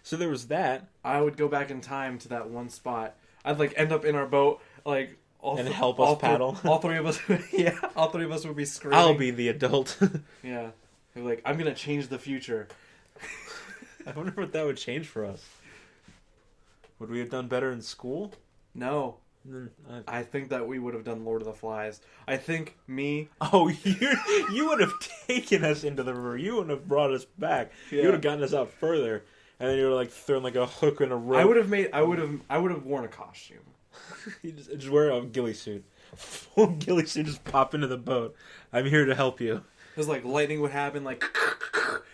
So there was that. I would go back in time to that one spot. I'd like end up in our boat, like help us paddle. All three of us, yeah, all three of us would be screaming. I'll be the adult. Yeah, they're like, I'm gonna change the future. I wonder what that would change for us. Would we have done better in school? No. I think that we would have done Lord of the Flies. I think me... Oh, you would have taken us into the river. You wouldn't have brought us back. Yeah. You would have gotten us out further. And then you would have like thrown like a hook and a rope. I would have worn a costume. You just wear a ghillie suit. Full ghillie suit, just pop into the boat. I'm here to help you. Because like lightning would happen, like...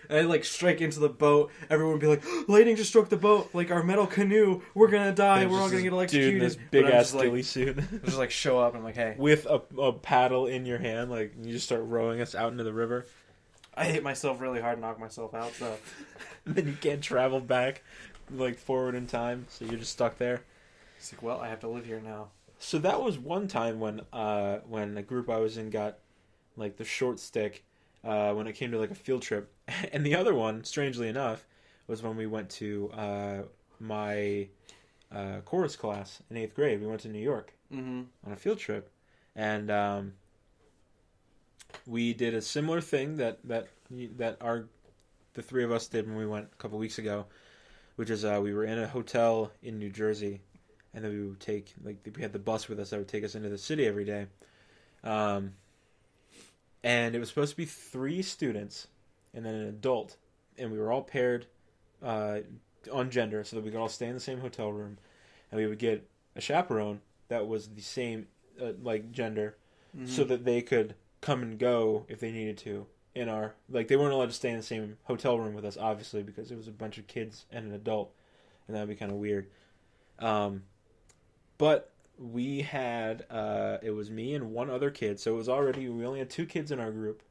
And I'd like strike into the boat. Everyone would be like, lightning just struck the boat. Like our metal canoe. We're going to die. We're all going to get electrocuted. Dude in this big-ass ghillie suit. I just like show up and I'm like, hey. With a paddle in your hand. Like you just start rowing us out into the river. I hit myself really hard and knocked myself out. So then you can't travel back like forward in time. So you're just stuck there. It's like, well, I have to live here now. So that was one time when the group I was in got like the short stick. When it came to like a field trip. And the other one, strangely enough, was when we went to my chorus class in 8th grade. We went to New York on a field trip. And we did a similar thing that the three of us did when we went a couple weeks ago, which is we were in a hotel in New Jersey, and then we would we had the bus with us that would take us into the city every day. And it was supposed to be 3 students and then an adult. And we were all paired on gender so that we could all stay in the same hotel room. And we would get a chaperone that was the same gender so that they could come and go if they needed to. They weren't allowed to stay in the same hotel room with us, obviously, because it was a bunch of kids and an adult. And that would be kind of weird. But... we had it was me and one other kid, so we only had 2 kids in our group,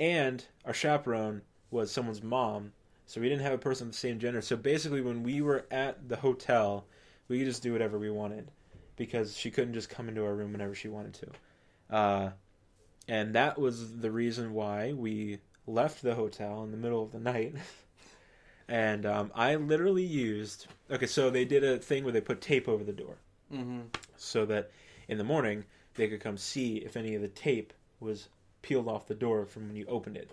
and our chaperone was someone's mom, so we didn't have a person of the same gender. So basically when we were at the hotel, we could just do whatever we wanted because she couldn't just come into our room whenever she wanted to, and that was the reason why we left the hotel in the middle of the night. And I literally used so they did a thing where they put tape over the door. So that in the morning they could come see if any of the tape was peeled off the door from when you opened it.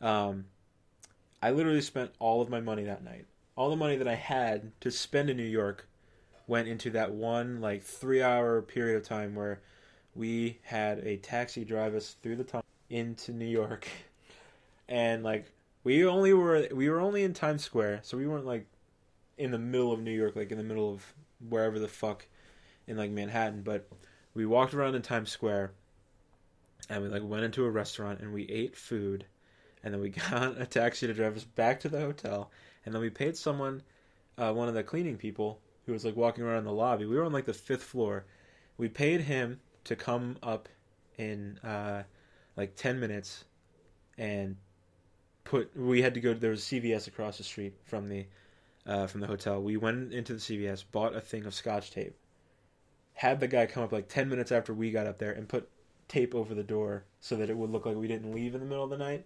I literally spent all of my money that night all the money that I had to spend in New York went into that one like 3 hour period of time where we had a taxi drive us through the tunnel into New York, and like we were only in Times Square, so we weren't like in the middle of New York, like in the middle of wherever the fuck in like Manhattan, but we walked around in Times Square, and we like went into a restaurant and we ate food, and then we got a taxi to drive us back to the hotel, and then we paid someone, one of the cleaning people who was like walking around in the lobby. We were on like the 5th floor. We paid him to come up in like 10 minutes, and we had to go. There was CVS across the street from the hotel. We went into the CVS, bought a thing of Scotch tape, had the guy come up like 10 minutes after we got up there and put tape over the door so that it would look like we didn't leave in the middle of the night.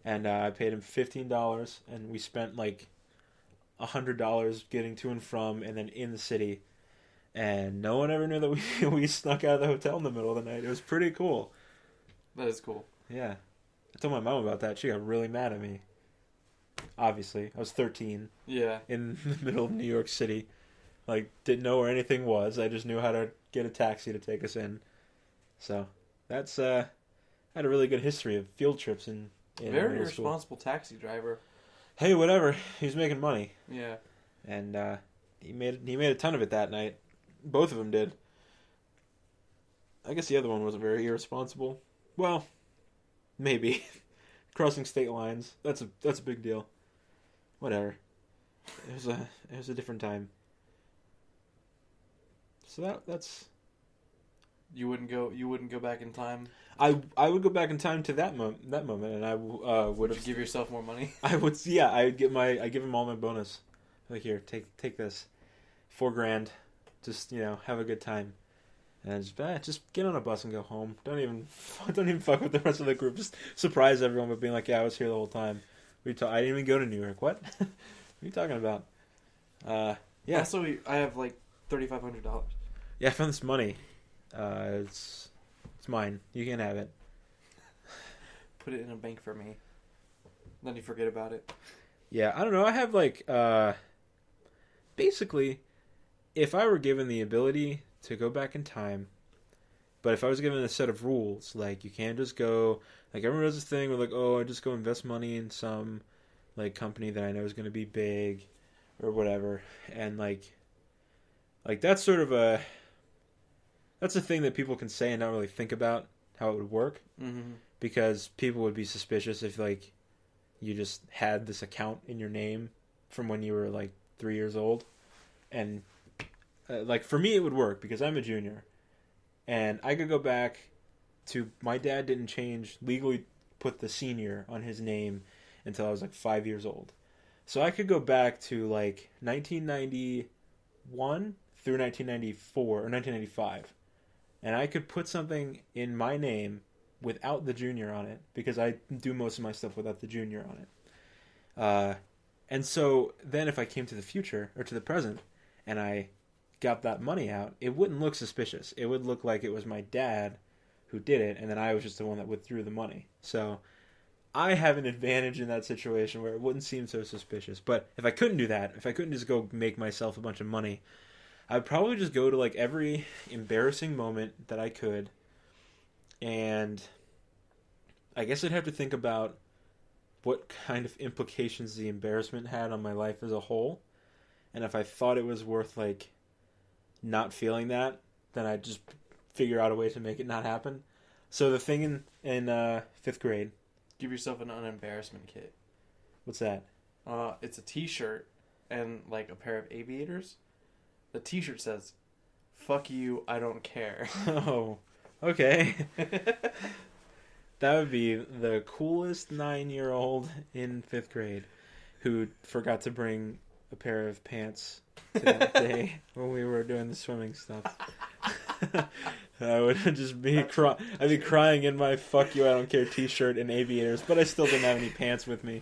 And I paid him $15, and we spent like $100 getting to and from, and then in the city. And no one ever knew that we snuck out of the hotel in the middle of the night. It was pretty cool. That is cool. Yeah. I told my mom about that. She got really mad at me. Obviously. I was 13. Yeah. In the middle of New York City. Like, didn't know where anything was. I just knew how to get a taxi to take us in. So, that's, I had a really good history of field trips in very responsible taxi driver. Hey, whatever. He was making money. Yeah. And, he made a ton of it that night. Both of them did. I guess the other one wasn't very irresponsible. Well, maybe. Crossing state lines. That's a big deal. Whatever. It was a different time. So that's. You wouldn't go back in time. I would go back in time to that moment, and I would you give yourself more money. I would. Yeah, I give him all my bonus. Like, here, take this, $4,000. Just have a good time, and just get on a bus and go home. Don't even fuck with the rest of the group. Just surprise everyone by being like, yeah, I was here the whole time. I didn't even go to New York. What? What are you talking about? Yeah. Also, I have like $3,500. Yeah, I found this money. It's mine. You can have it. Put it in a bank for me. Then you forget about it. Yeah, I don't know. I have like basically, if I were given the ability to go back in time, but if I was given a set of rules, like you can't just go, like everyone does this thing where like, oh, I just go invest money in some like company that I know is going to be big or whatever, and like that's sort of that's a thing that people can say and not really think about how it would work, because people would be suspicious if like you just had this account in your name from when you were like 3 years old, and like for me it would work because I'm a junior, and I could go back to my dad didn't legally put the senior on his name until I was like 5 years old, so I could go back to like 1991 through 1994 or 1995, and I could put something in my name without the junior on it because I do most of my stuff without the junior on it. And so then if I came to the future or to the present and I got that money out, it wouldn't look suspicious. It would look like it was my dad who did it, and then I was just the one that withdrew the money. So I have an advantage in that situation where it wouldn't seem so suspicious. But if I couldn't do that, if I couldn't just go make myself a bunch of money, I'd probably just go to like every embarrassing moment that I could, and I guess I'd have to think about what kind of implications the embarrassment had on my life as a whole. And if I thought it was worth like not feeling that, then I'd just figure out a way to make it not happen. So the thing in 5th grade. Give yourself an unembarrassment kit. What's that? It's a t-shirt and like a pair of aviators. The t-shirt says, "Fuck you, I don't care." Oh, okay. That would be the coolest 9-year-old in 5th grade who forgot to bring a pair of pants to that day when we were doing the swimming stuff. I would just be I'd be crying in my "fuck you, I don't care" t-shirt and aviators, but I still didn't have any pants with me.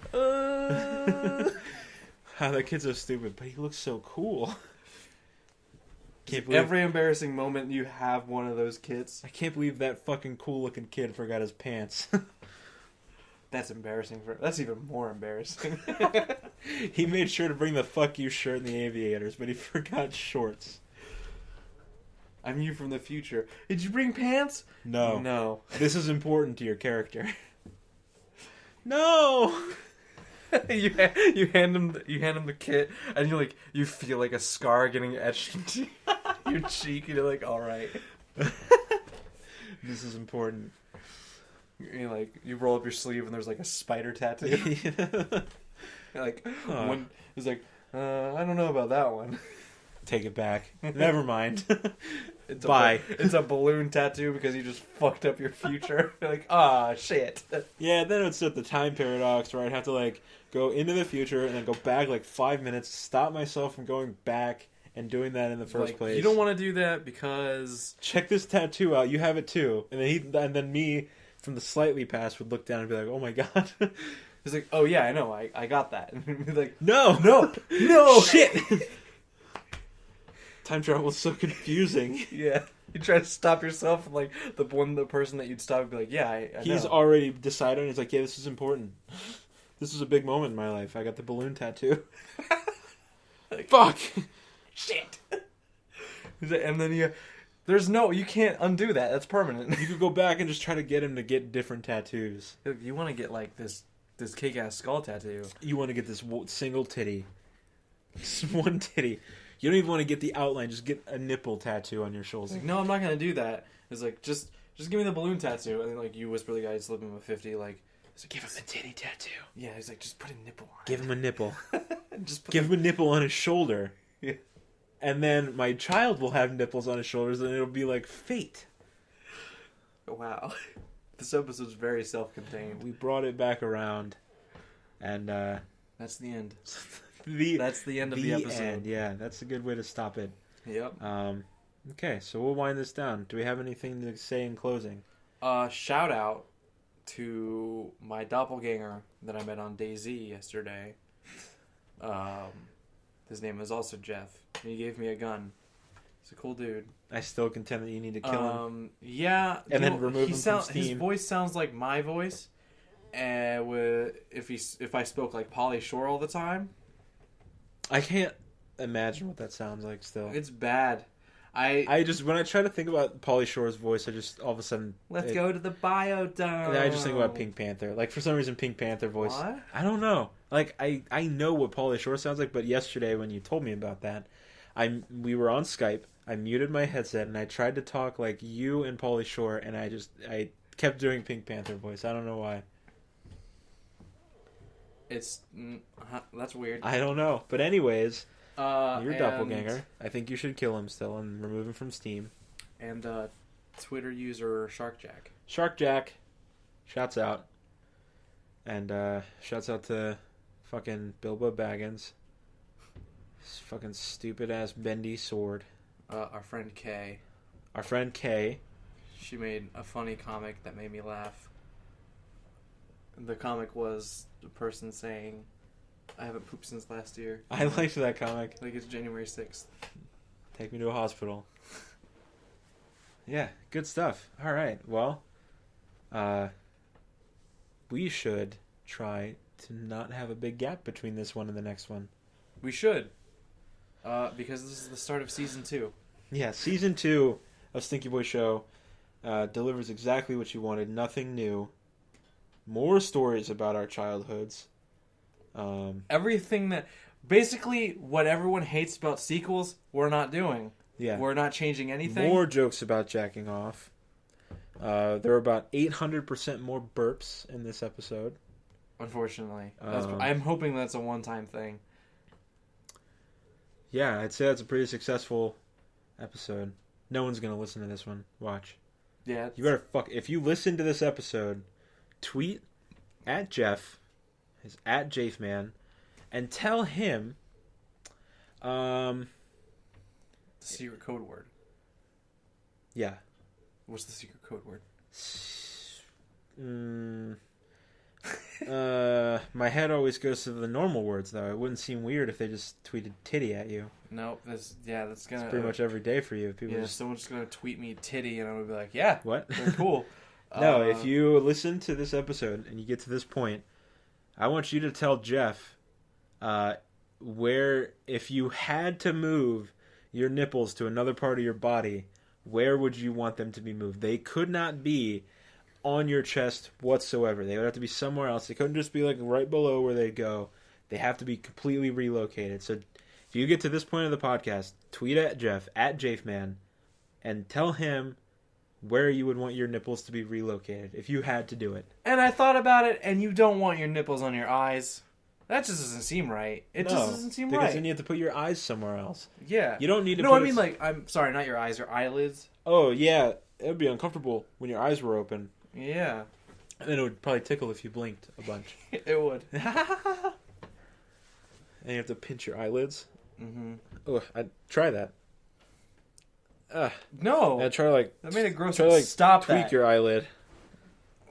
How that kid's so stupid, but he looks so cool. Every embarrassing moment you have one of those kits. I can't believe that fucking cool looking kid forgot his pants. That's embarrassing. That's even more embarrassing. He made sure to bring the fuck you shirt and the aviators, but he forgot shorts. I'm you from the future. Did you bring pants? No. No. This is important to your character. No! you hand him the kit, and you feel like a scar getting etched into your cheek, and you're like, all right. This is important. You roll up your sleeve, and there's like a spider tattoo. One is like, I don't know about that one. Take it back. Never mind. Bye. It's a balloon tattoo because you just fucked up your future. You're like, shit. Yeah, then it's at the time paradox where I'd have to go into the future and then go back 5 minutes, stop myself from going back and doing that in the first place. You don't want to do that because check this tattoo out. You have it too. And then me from the slightly past would look down and be like, oh my god. He's like, oh yeah, I know, I got that. And be like, no, shit. Time travel is so confusing. Yeah, you try to stop yourself, and the person that you'd stop would be like, yeah, I He's know. already decided. He's like, yeah, this is important. This is a big moment in my life. I got the balloon tattoo. Fuck. Shit. And then you can't undo that. That's permanent. You could go back and just try to get him to get different tattoos. You want to get this kick-ass skull tattoo. You want to get this single titty. Just one titty. You don't even want to get the outline. Just get a nipple tattoo on your shoulder. No, I'm not going to do that. It's like, just give me the balloon tattoo. And then you whisper the guy, slip him a 50, give him the titty tattoo. Yeah, he's like, just put a nipple on Give him a nipple. Give him a nipple on his shoulder. Yeah. And then my child will have nipples on his shoulders, and it'll be like fate. Wow. This episode's very self-contained. We brought it back around, and that's the end. That's the end of the episode. End. Yeah, that's a good way to stop it. Yep. Okay, so we'll wind this down. Do we have anything to say in closing? Shout out to my doppelganger that I met on DayZ yesterday. His name is also Jeff. He gave me a gun. He's a cool dude. I still contend that you need to kill him. Yeah. And then remove him from Steam. His voice sounds like my voice. If I spoke like Pauly Shore all the time. I can't imagine what that sounds like still. It's bad. I just, when I try to think about Pauly Shore's voice, I just, all of a sudden... Let's go to the biodome. And I just think about Pink Panther. For some reason, Pink Panther voice... What? I don't know. I know what Pauly Shore sounds like, but yesterday when you told me about that, we were on Skype, I muted my headset, and I tried to talk like you and Pauly Shore, and I kept doing Pink Panther voice. I don't know why. That's weird. I don't know. But anyways... your doppelganger. I think you should kill him still and remove him from Steam. And Twitter user Sharkjack. Sharkjack. Shouts out. And shouts out to fucking Bilbo Baggins. His fucking stupid ass bendy sword. Our friend Kay. Our friend Kay. She made a funny comic that made me laugh. The comic was the person saying... I haven't pooped since last year. I liked that comic. It's January 6th. Take me to a hospital. Yeah, good stuff. All right, well, we should try to not have a big gap between this one and the next one. We should. Because this is the start of Season 2. Yeah, Season 2 of Stinky Boy Show delivers exactly what you wanted. Nothing new. More stories about our childhoods. Everything that... Basically, what everyone hates about sequels, we're not doing. Yeah. We're not changing anything. More jokes about jacking off. There are about 800% more burps in this episode. Unfortunately. I'm hoping that's a one-time thing. Yeah, I'd say that's a pretty successful episode. No one's going to listen to this one. Watch. Yeah. You better if you listen to this episode, tweet at Jeff, his at Jafeman, and tell him the secret code word. Yeah. What's the secret code word? My head always goes to the normal words, though. It wouldn't seem weird if they just tweeted titty at you. Nope. That's gonna... It's pretty much every day for you. People someone's gonna tweet me titty, and I'm gonna be like, yeah, what? they're cool. No, if you listen to this episode and you get to this point, I want you to tell Jeff where, if you had to move your nipples to another part of your body, where would you want them to be moved? They could not be on your chest whatsoever. They would have to be somewhere else. They couldn't just be like right below where they go. They have to be completely relocated. So if you get to this point of the podcast, tweet at Jeff, at JafeMan, and tell him where you would want your nipples to be relocated if you had to do it. And I thought about it, and you don't want your nipples on your eyes. That just doesn't seem right. It just doesn't seem right. Because then you have to put your eyes somewhere else. Yeah. You don't need to No, I mean, like, I'm sorry, not your eyes, your eyelids. Oh, yeah. It would be uncomfortable when your eyes were open. Yeah. And then it would probably tickle if you blinked a bunch. It would. And you have to pinch your eyelids. Mm-hmm. Oh, I'd try that. No. I'd try, like... That made it gross. Try, like, Stop tweak that. your eyelid.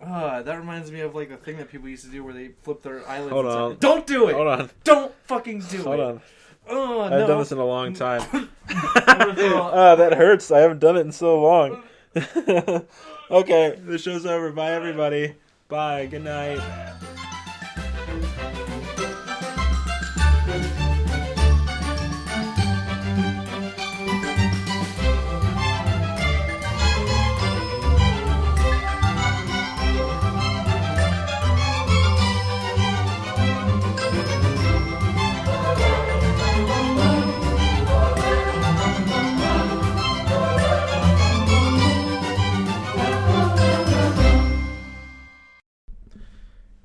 That reminds me of, like, the thing that people used to do where they flip their eyelids. Hold on. Don't do it! Hold on. Don't fucking do it! Hold on. Oh, I no. haven't done this in a long time. That hurts. I haven't done it in so long. Okay, the show's over. Bye, everybody. Bye. Good night.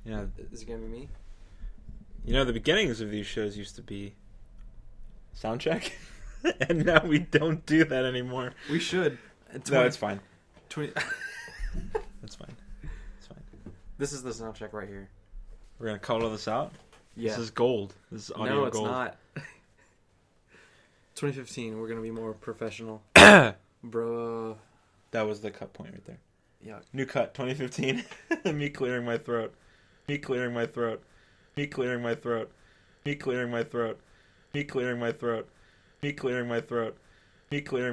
Yeah, Is it gonna be me? you know, the beginnings of these shows used to be sound check, and now we don't do that anymore. We should. No, it's fine. 20... It's fine. It's fine. This is the soundtrack right here. We're gonna cut all this out. Yeah. This is gold. This is audio No, it's gold. not. 2015. We're gonna be more professional, bro. That was the cut point right there. Yeah. New cut, 2015. Me clearing my throat. Me clearing my throat. Me clearing my throat. Me clearing my throat. Me clearing my throat. Me clearing my throat. Me clearing